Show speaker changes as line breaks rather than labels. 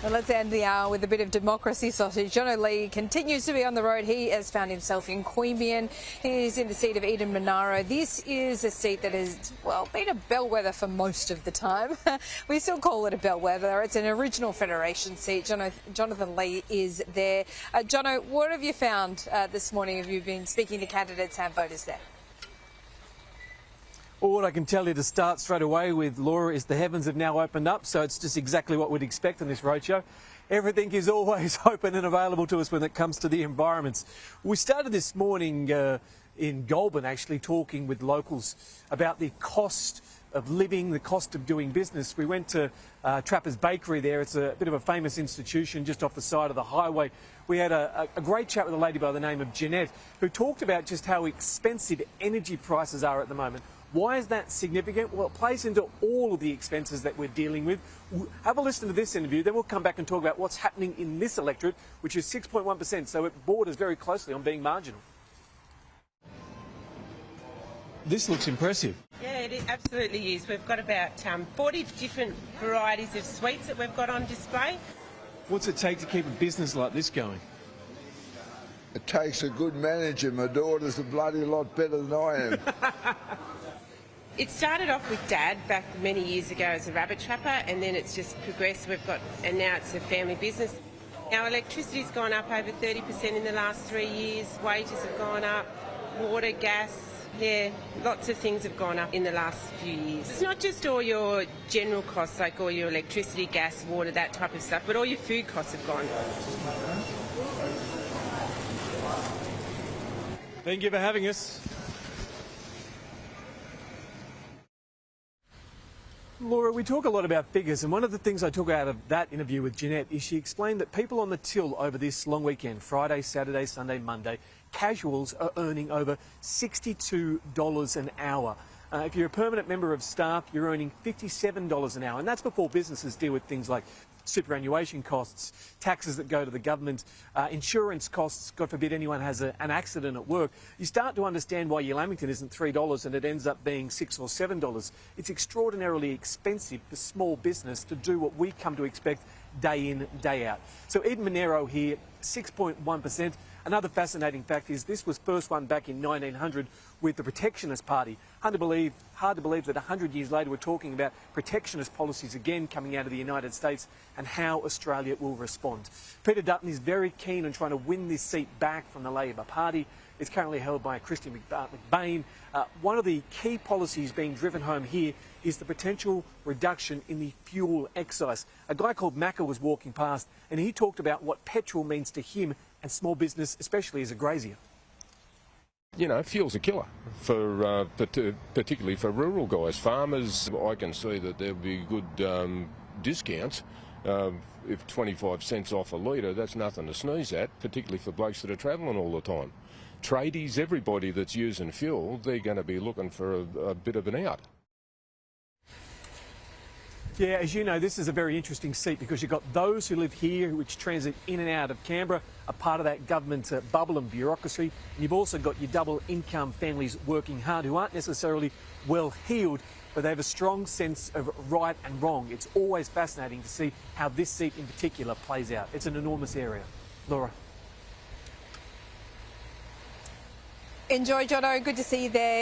Well, let's end the hour with a bit of democracy sausage. Jono Lee continues to be on the road. He has found himself in Queanbeyan. He's in the seat of Eden-Monaro. This is a seat that has, well, been a bellwether for most of the time. We still call it a bellwether. It's an original Federation seat. Jonathan Lee is there. Jono, what have you found this morning? Have you been speaking to candidates and voters there?
Well, what I can tell you to start straight away with, Laura, is the heavens have now opened up, so it's just exactly what we'd expect on this roadshow. Everything is always open and available to us when it comes to the environments. We started this morning in Goulburn, actually, talking with locals about the cost of living, the cost of doing business. We went to Trapper's Bakery there. It's a bit of a famous institution just off the side of the highway. We had a great chat with a lady by the name of Jeanette, who talked about just how expensive energy prices are at the moment. Why is that significant? Well, it plays into all of the expenses that we're dealing with. Have a listen to this interview, then we'll come back and talk about what's happening in this electorate, which is 6.1%, so it borders very closely on being marginal. This looks impressive.
Yeah, it absolutely is. We've got about 40 different varieties of sweets that we've got on display.
What's it take to keep a business like this going?
It takes a good manager. My daughter's a bloody lot better than I am.
It started off with Dad back many years ago as a rabbit trapper, and then it's just progressed. And now it's a family business. Our electricity's gone up over 30% in the last 3 years. Wages have gone up, water, gas. Yeah, lots of things have gone up in the last few years. It's not just all your general costs, like all your electricity, gas, water, that type of stuff, but all your food costs have gone up.
Thank you for having us. Laura, we talk a lot about figures, and one of the things I took out of that interview with Jeanette is she explained that people on the till over this long weekend, Friday, Saturday, Sunday, Monday, casuals are earning over $62 an hour. If you're a permanent member of staff, you're earning $57 an hour, and that's before businesses deal with things like superannuation costs, taxes that go to the government, insurance costs, God forbid anyone has an accident at work. You start to understand why your Lamington isn't $3 and it ends up being $6 or $7. It's extraordinarily expensive for small business to do what we come to expect day in, day out. So Eden-Monaro here, 6.1%. Another fascinating fact is this was first one back in 1900 with the Protectionist Party. Hard to believe that 100 years later we're talking about protectionist policies again coming out of the United States and how Australia will respond. Peter Dutton is very keen on trying to win this seat back from the Labor Party. It's currently held by Christian McBain. One of the key policies being driven home here is the potential reduction in the fuel excise. A guy called Macca was walking past and he talked about what petrol means to him and small business, especially as a grazier.
You know, fuel's a killer, for particularly for rural guys. Farmers, I can see that there'll be good discounts. If 25 cents off a litre, that's nothing to sneeze at, particularly for blokes that are travelling all the time. Tradies, everybody that's using fuel, they're going to be looking for a bit of an out.
Yeah, as you know, this is a very interesting seat because you've got those who live here, which transit in and out of Canberra, are part of that government bubble and bureaucracy. And you've also got your double income families working hard who aren't necessarily well heeled, but they have a strong sense of right and wrong. It's always fascinating to see how this seat in particular plays out. It's an enormous area. Laura.
Enjoy, Jono. Good to see you there.